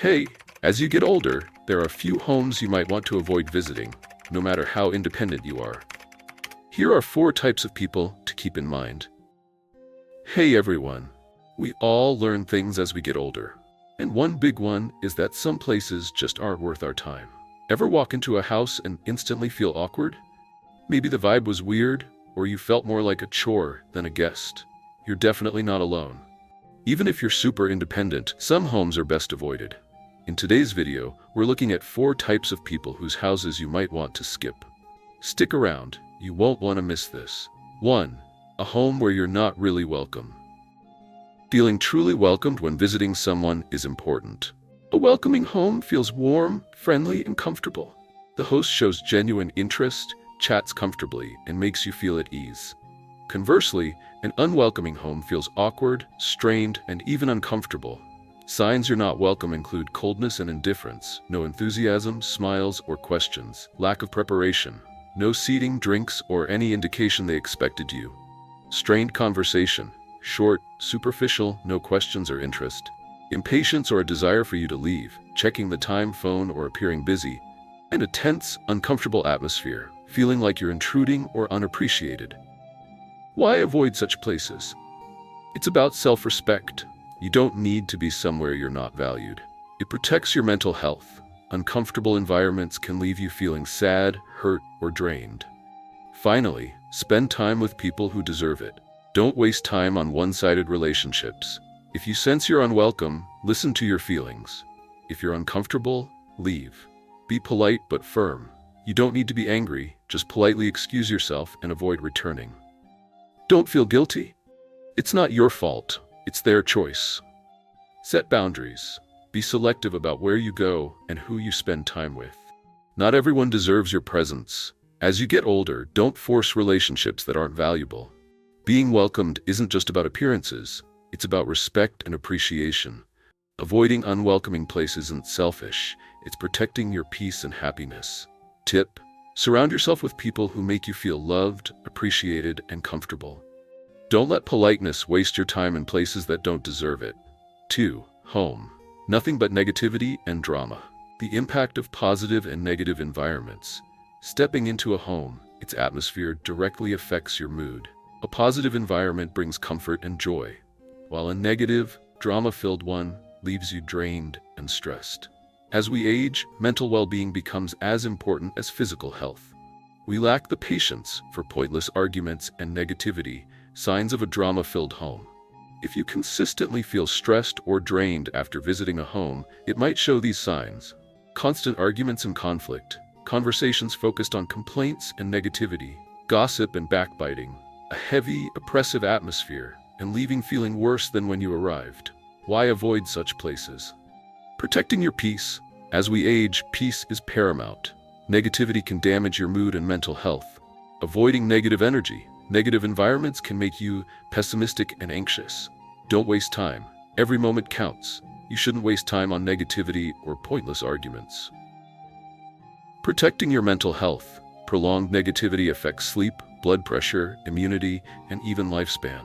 Hey, as you get older, there are a few homes you might want to avoid visiting, no matter how independent you are. Here are 4 types of people to keep in mind. Hey everyone, we all learn things as we get older. And one big one is that some places just aren't worth our time. Ever walk into a house and instantly feel awkward? Maybe the vibe was weird, or you felt more like a chore than a guest. You're definitely not alone. Even if you're super independent, some homes are best avoided. In today's video, we're looking at 4 types of people whose houses you might want to skip. Stick around, you won't want to miss this. 1. A home where you're not really welcome. Feeling truly welcomed when visiting someone is important. A welcoming home feels warm, friendly, and comfortable. The host shows genuine interest, chats comfortably, and makes you feel at ease. Conversely, an unwelcoming home feels awkward, strained, and even uncomfortable. Signs you're not welcome include coldness and indifference, no enthusiasm, smiles, or questions, lack of preparation, no seating, drinks, or any indication they expected you. Strained conversation, short, superficial, no questions or interest. Impatience or a desire for you to leave, checking the time, phone, or appearing busy. And a tense, uncomfortable atmosphere, feeling like you're intruding or unappreciated. Why avoid such places? It's about self-respect. You don't need to be somewhere you're not valued. It protects your mental health. Uncomfortable environments can leave you feeling sad, hurt, or drained. Finally, spend time with people who deserve it. Don't waste time on one-sided relationships. If you sense you're unwelcome, listen to your feelings. If you're uncomfortable, leave. Be polite but firm. You don't need to be angry, just politely excuse yourself and avoid returning. Don't feel guilty. It's not your fault. It's their choice. Set boundaries. Be selective about where you go and who you spend time with. Not everyone deserves your presence. As you get older, don't force relationships that aren't valuable. Being welcomed isn't just about appearances. It's about respect and appreciation. Avoiding unwelcoming places isn't selfish. It's protecting your peace and happiness. Tip: surround yourself with people who make you feel loved, appreciated, and comfortable. Don't let politeness waste your time in places that don't deserve it. 2. Home. Nothing but negativity and drama. The impact of positive and negative environments. Stepping into a home, its atmosphere directly affects your mood. A positive environment brings comfort and joy, while a negative, drama-filled one leaves you drained and stressed. As we age, mental well-being becomes as important as physical health. We lack the patience for pointless arguments and negativity, signs of a drama-filled home. If you consistently feel stressed or drained after visiting a home, it might show these signs. Constant arguments and conflict, conversations focused on complaints and negativity, gossip and backbiting, a heavy, oppressive atmosphere, and leaving feeling worse than when you arrived. Why avoid such places? Protecting your peace. As we age, peace is paramount. Negativity can damage your mood and mental health. Avoiding negative energy. Negative environments can make you pessimistic and anxious. Don't waste time. Every moment counts. You shouldn't waste time on negativity or pointless arguments. Protecting your mental health. Prolonged negativity affects sleep, blood pressure, immunity, and even lifespan.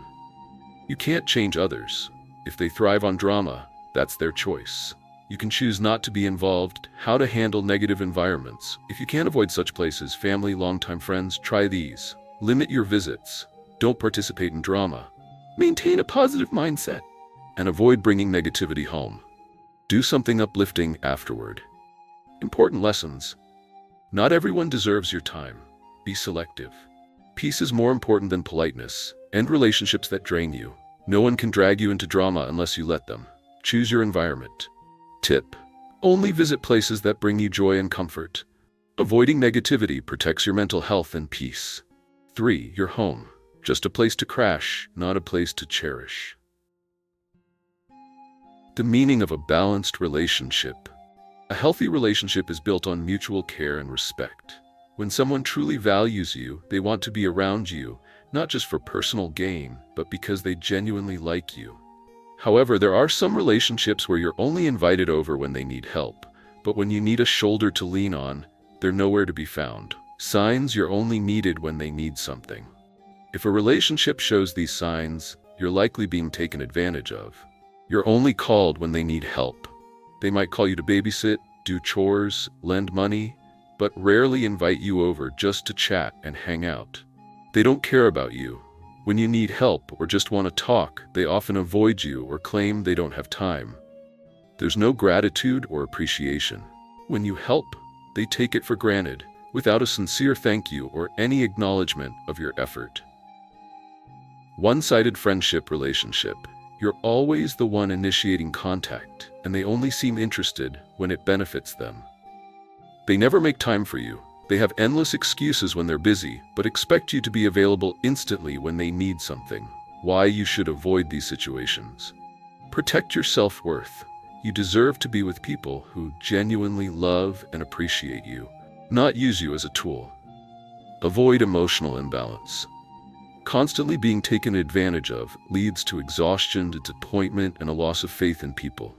You can't change others. If they thrive on drama, that's their choice. You can choose not to be involved. How to handle negative environments. If you can't avoid such places, family, longtime friends, try these. Limit your visits. Don't participate in drama. Maintain a positive mindset. And avoid bringing negativity home. Do something uplifting afterward. Important lessons. Not everyone deserves your time. Be selective. Peace is more important than politeness. End relationships that drain you. No one can drag you into drama unless you let them. Choose your environment. Tip: only visit places that bring you joy and comfort. Avoiding negativity protects your mental health and peace. 3. Your home. Just a place to crash, not a place to cherish. The meaning of a balanced relationship. A healthy relationship is built on mutual care and respect. When someone truly values you, they want to be around you, not just for personal gain, but because they genuinely like you. However, there are some relationships where you're only invited over when they need help, but when you need a shoulder to lean on, they're nowhere to be found. Signs you're only needed when they need something. If a relationship shows these signs, you're likely being taken advantage of. You're only called when they need help. They might call you to babysit, do chores, lend money, but rarely invite you over just to chat and hang out. They don't care about you. When you need help or just want to talk, they often avoid you or claim they don't have time. There's no gratitude or appreciation. When you help, they take it for granted, without a sincere thank you or any acknowledgement of your effort. One-sided friendship relationship. You're always the one initiating contact, and they only seem interested when it benefits them. They never make time for you. They have endless excuses when they're busy, but expect you to be available instantly when they need something. Why you should avoid these situations. Protect your self-worth. You deserve to be with people who genuinely love and appreciate you, not use you as a tool. Avoid emotional imbalance. Constantly being taken advantage of leads to exhaustion, disappointment, and a loss of faith in people.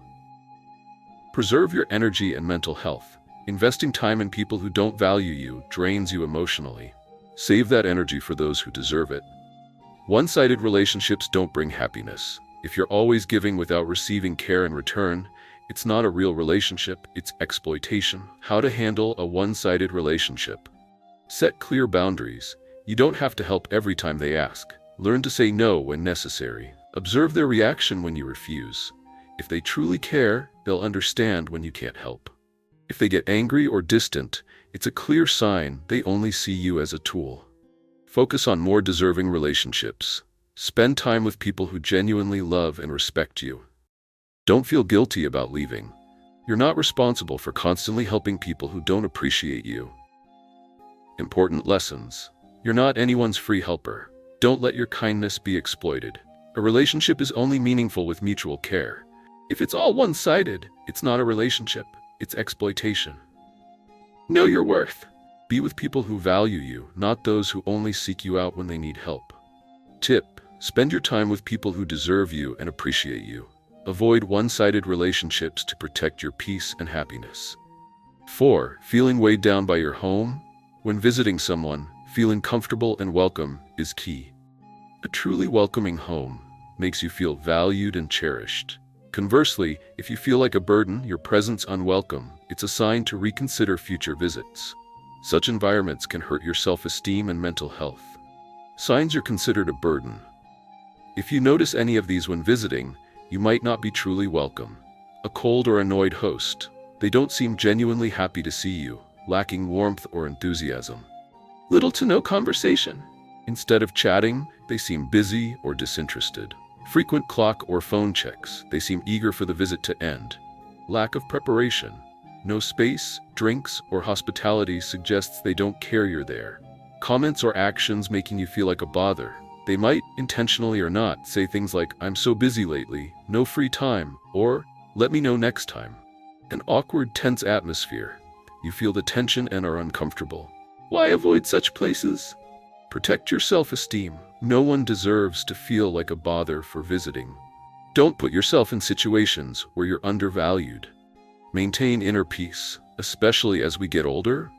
Preserve your energy and mental health. Investing time in people who don't value you drains you emotionally. Save that energy for those who deserve it. One-sided relationships don't bring happiness. If you're always giving without receiving care in return, it's not a real relationship, it's exploitation. How to handle a one-sided relationship. Set clear boundaries. You don't have to help every time they ask. Learn to say no when necessary. Observe their reaction when you refuse. If they truly care, they'll understand when you can't help. If they get angry or distant, it's a clear sign they only see you as a tool. Focus on more deserving relationships. Spend time with people who genuinely love and respect you. Don't feel guilty about leaving. You're not responsible for constantly helping people who don't appreciate you. Important lessons. You're not anyone's free helper. Don't let your kindness be exploited. A relationship is only meaningful with mutual care. If it's all one-sided, it's not a relationship, it's exploitation. Know your worth. Be with people who value you, not those who only seek you out when they need help. Tip: spend your time with people who deserve you and appreciate you. Avoid one-sided relationships to protect your peace and happiness. 4. Feeling weighed down by your home? When visiting someone, feeling comfortable and welcome is key. A truly welcoming home makes you feel valued and cherished. Conversely, if you feel like a burden, your presence unwelcome, it's a sign to reconsider future visits. Such environments can hurt your self-esteem and mental health. Signs you're considered a burden. If you notice any of these when visiting, you might not be truly welcome. A cold or annoyed host. They don't seem genuinely happy to see you, lacking warmth or enthusiasm. Little to no conversation. Instead of chatting, they seem busy or disinterested. Frequent clock or phone checks. They seem eager for the visit to end. Lack of preparation. No space, drinks, or hospitality suggests they don't care you're there. Comments or actions making you feel like a bother. They might, intentionally or not, say things like, "I'm so busy lately, no free time," or "let me know next time." An awkward, tense atmosphere. You feel the tension and are uncomfortable. Why avoid such places? Protect your self-esteem. No one deserves to feel like a bother for visiting. Don't put yourself in situations where you're undervalued. Maintain inner peace, especially as we get older.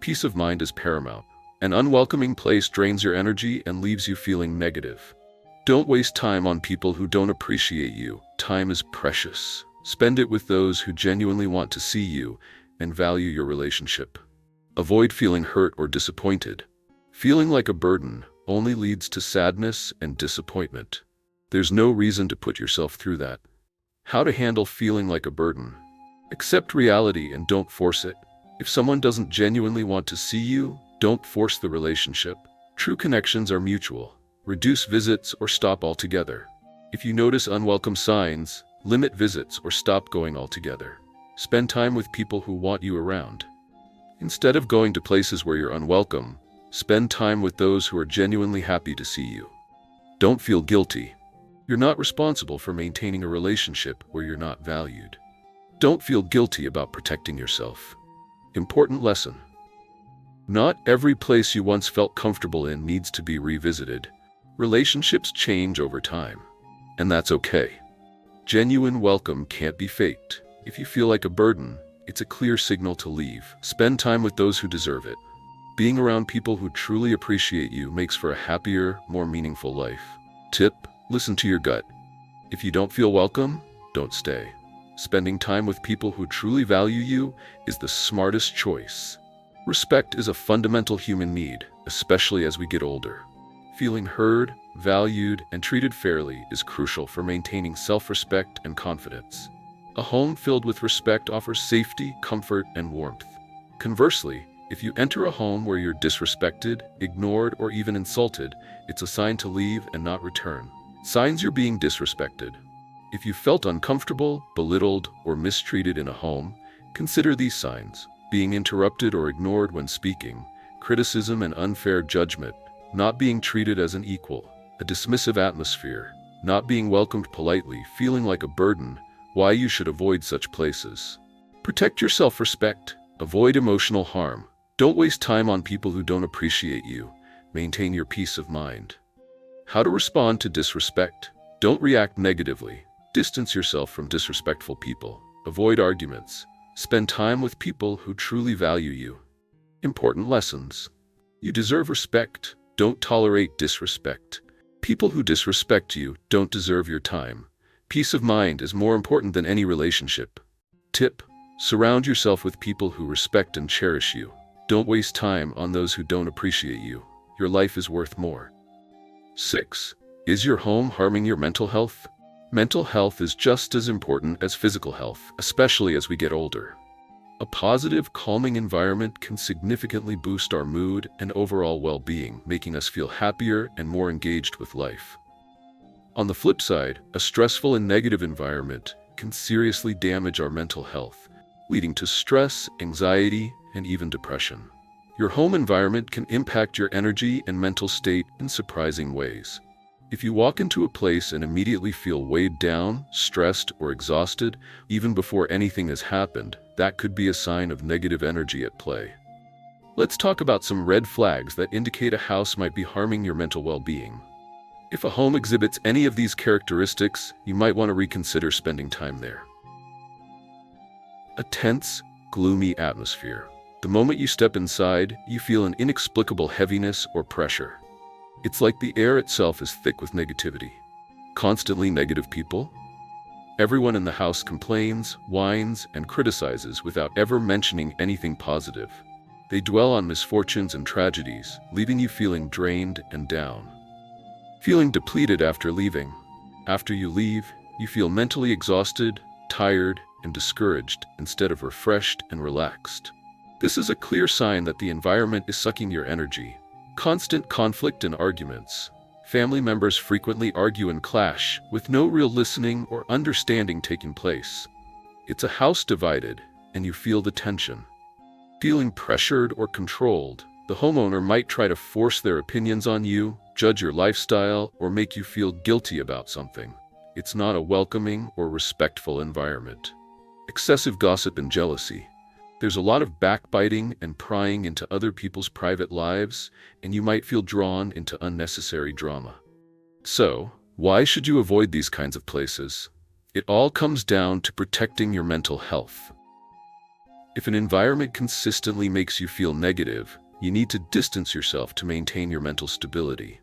Peace of mind is paramount. An unwelcoming place drains your energy and leaves you feeling negative. Don't waste time on people who don't appreciate you. Time is precious. Spend it with those who genuinely want to see you and value your relationship. Avoid feeling hurt or disappointed. Feeling like a burden only leads to sadness and disappointment. There's no reason to put yourself through that. How to handle feeling like a burden. Accept reality and don't force it. If someone doesn't genuinely want to see you, don't force the relationship. True connections are mutual. Reduce visits or stop altogether. If you notice unwelcome signs, limit visits or stop going altogether. Spend time with people who want you around. Instead of going to places where you're unwelcome, spend time with those who are genuinely happy to see you. Don't feel guilty. You're not responsible for maintaining a relationship where you're not valued. Don't feel guilty about protecting yourself. Important lesson. Not every place you once felt comfortable in needs to be revisited. Relationships change over time, and that's okay. Genuine welcome can't be faked. If you feel like a burden, it's a clear signal to leave. Spend time with those who deserve it. Being around people who truly appreciate you makes for a happier, more meaningful life. Tip: listen to your gut. If you don't feel welcome, don't stay. spending time with people who truly value you is the smartest choice. Respect is a fundamental human need, especially as we get older. Feeling heard, valued, and treated fairly is crucial for maintaining self-respect and confidence. A home filled with respect offers safety, comfort, and warmth. Conversely, if you enter a home where you're disrespected, ignored, or even insulted, it's a sign to leave and not return. Signs you're being disrespected. If you felt uncomfortable, belittled, or mistreated in a home, consider these signs: being interrupted or ignored when speaking, criticism and unfair judgment, not being treated as an equal, a dismissive atmosphere, not being welcomed politely, feeling like a burden. Why you should avoid such places. Protect your self-respect. Avoid emotional harm. Don't waste time on people who don't appreciate you. Maintain your peace of mind. How to respond to disrespect. Don't react negatively. Distance yourself from disrespectful people. Avoid arguments. Spend time with people who truly value you. Important lessons. You deserve respect. Don't tolerate disrespect. People who disrespect you don't deserve your time. Peace of mind is more important than any relationship. Tip: surround yourself with people who respect and cherish you. Don't waste time on those who don't appreciate you. Your life is worth more. 6. Is your home harming your mental health? Mental health is just as important as physical health, especially as we get older. A positive, calming environment can significantly boost our mood and overall well-being, making us feel happier and more engaged with life. On the flip side, a stressful and negative environment can seriously damage our mental health, leading to stress, anxiety, and even depression. Your home environment can impact your energy and mental state in surprising ways. If you walk into a place and immediately feel weighed down, stressed, or exhausted, even before anything has happened, that could be a sign of negative energy at play. Let's talk about some red flags that indicate a house might be harming your mental well-being. If a home exhibits any of these characteristics, you might want to reconsider spending time there. A tense, gloomy atmosphere. The moment you step inside, you feel an inexplicable heaviness or pressure. It's like the air itself is thick with negativity. Constantly negative people. Everyone in the house complains, whines, and criticizes without ever mentioning anything positive. They dwell on misfortunes and tragedies, leaving you feeling drained and down. Feeling depleted after leaving. After you leave, you feel mentally exhausted, tired, and discouraged instead of refreshed and relaxed. This is a clear sign that the environment is sucking your energy. Constant conflict and arguments. Family members frequently argue and clash, with no real listening or understanding taking place. It's a house divided, and you feel the tension. Feeling pressured or controlled. The homeowner might try to force their opinions on you, judge your lifestyle, or make you feel guilty about something. It's not a welcoming or respectful environment. Excessive gossip and jealousy. There's a lot of backbiting and prying into other people's private lives, and you might feel drawn into unnecessary drama. So, why should you avoid these kinds of places? It all comes down to protecting your mental health. If an environment consistently makes you feel negative, you need to distance yourself to maintain your mental stability.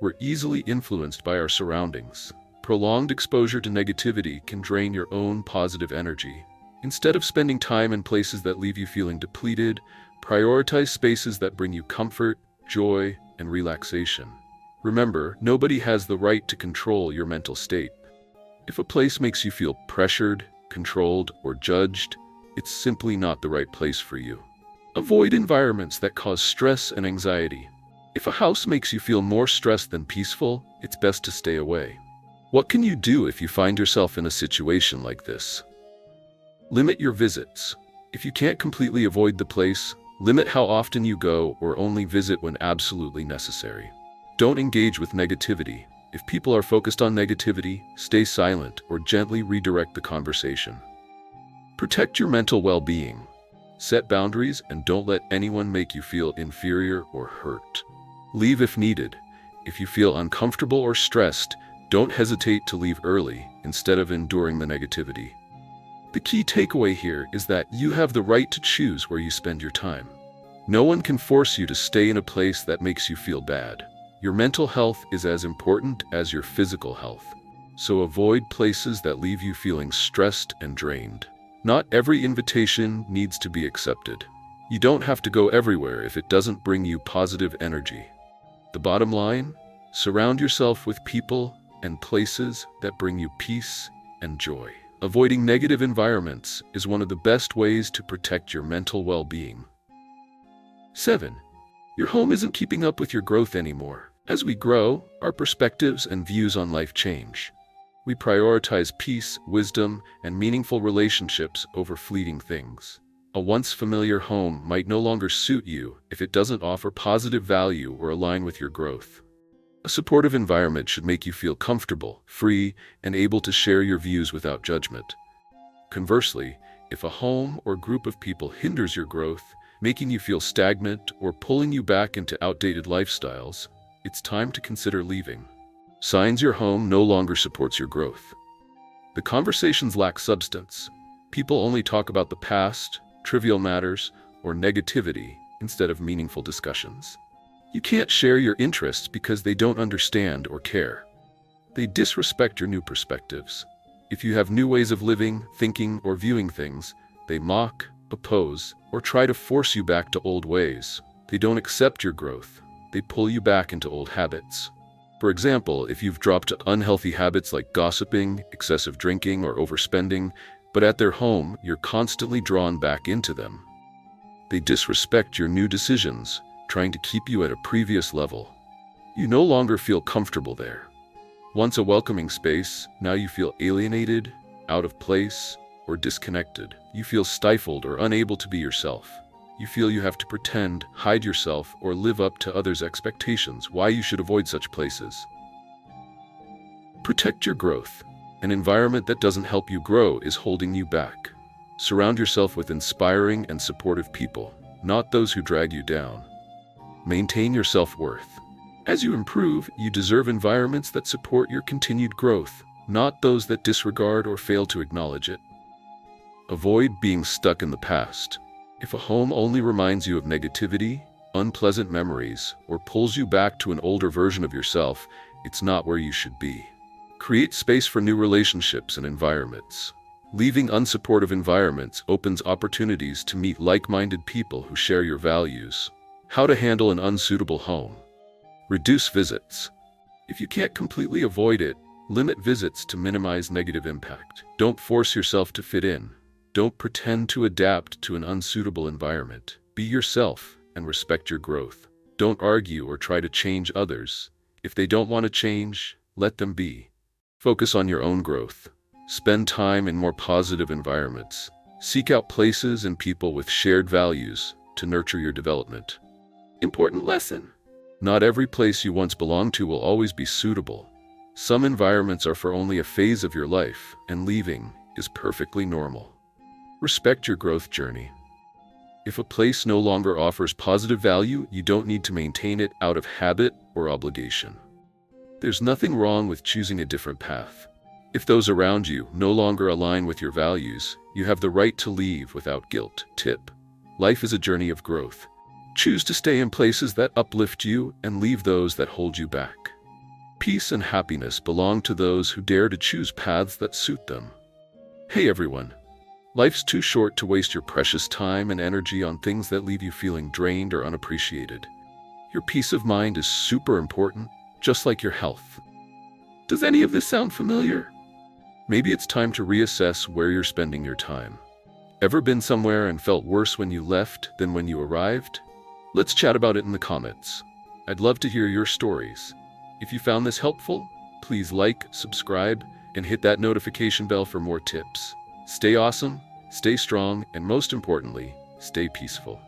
We're easily influenced by our surroundings. Prolonged exposure to negativity can drain your own positive energy. Instead of spending time in places that leave you feeling depleted, prioritize spaces that bring you comfort, joy, and relaxation. Remember, nobody has the right to control your mental state. If a place makes you feel pressured, controlled, or judged, it's simply not the right place for you. Avoid environments that cause stress and anxiety. If a house makes you feel more stressed than peaceful, it's best to stay away. What can you do if you find yourself in a situation like this? Limit your visits. If you can't completely avoid the place, limit how often you go or only visit when absolutely necessary. Don't engage with negativity. If people are focused on negativity, stay silent or gently redirect the conversation. Protect your mental well-being. Set boundaries and don't let anyone make you feel inferior or hurt. Leave if needed. If you feel uncomfortable or stressed, don't hesitate to leave early instead of enduring the negativity. The key takeaway here is that you have the right to choose where you spend your time. No one can force you to stay in a place that makes you feel bad. Your mental health is as important as your physical health. so avoid places that leave you feeling stressed and drained. Not every invitation needs to be accepted. You don't have to go everywhere if it doesn't bring you positive energy. The bottom line? Surround yourself with people and places that bring you peace and joy. Avoiding negative environments is one of the best ways to protect your mental well-being. 7. Your home isn't keeping up with your growth anymore. As we grow, our perspectives and views on life change. We prioritize peace, wisdom, and meaningful relationships over fleeting things. A once familiar home might no longer suit you if it doesn't offer positive value or align with your growth. A supportive environment should make you feel comfortable, free, and able to share your views without judgment. Conversely, if a home or group of people hinders your growth, making you feel stagnant or pulling you back into outdated lifestyles, it's time to consider leaving. Signs your home no longer supports your growth. The conversations lack substance. People only talk about the past, trivial matters, or negativity instead of meaningful discussions. You can't share your interests because they don't understand or care. They disrespect your new perspectives. If you have new ways of living, thinking, or viewing things, they mock, oppose, or try to force you back to old ways. They don't accept your growth. They pull you back into old habits. For example, if you've dropped unhealthy habits like gossiping, excessive drinking, or overspending, but at their home, you're constantly drawn back into them. They disrespect your new decisions, trying to keep you at a previous level. You no longer feel comfortable there. Once a welcoming space, now you feel alienated, out of place, or disconnected. You feel stifled or unable to be yourself. You feel you have to pretend, hide yourself, or live up to others' expectations. Why you should avoid such places. Protect your growth. An environment that doesn't help you grow is holding you back. Surround yourself with inspiring and supportive people, not those who drag you down. Maintain your self-worth. As you improve, you deserve environments that support your continued growth, not those that disregard or fail to acknowledge it. Avoid being stuck in the past. If a home only reminds you of negativity, unpleasant memories, or pulls you back to an older version of yourself, it's not where you should be. Create space for new relationships and environments. Leaving unsupportive environments opens opportunities to meet like-minded people who share your values. How to handle an unsuitable home. Reduce visits. If you can't completely avoid it, limit visits to minimize negative impact. Don't force yourself to fit in. Don't pretend to adapt to an unsuitable environment. Be yourself and respect your growth. Don't argue or try to change others. If they don't want to change, let them be. Focus on your own growth. Spend time in more positive environments. Seek out places and people with shared values to nurture your development. Important lesson. Not every place you once belonged to will always be suitable. Some environments are for only a phase of your life, and leaving is perfectly normal. Respect your growth journey. If a place no longer offers positive value, you don't need to maintain it out of habit or obligation. There's nothing wrong with choosing a different path. If those around you no longer align with your values, you have the right to leave without guilt. Tip: life is a journey of growth. Choose to stay in places that uplift you and leave those that hold you back. Peace and happiness belong to those who dare to choose paths that suit them. Hey everyone. Life's too short to waste your precious time and energy on things that leave you feeling drained or unappreciated. Your peace of mind is super important, just like your health. Does any of this sound familiar? Maybe it's time to reassess where you're spending your time. Ever been somewhere and felt worse when you left than when you arrived? Let's chat about it in the comments. I'd love to hear your stories. If you found this helpful, please like, subscribe, and hit that notification bell for more tips. Stay awesome, stay strong, and most importantly, stay peaceful.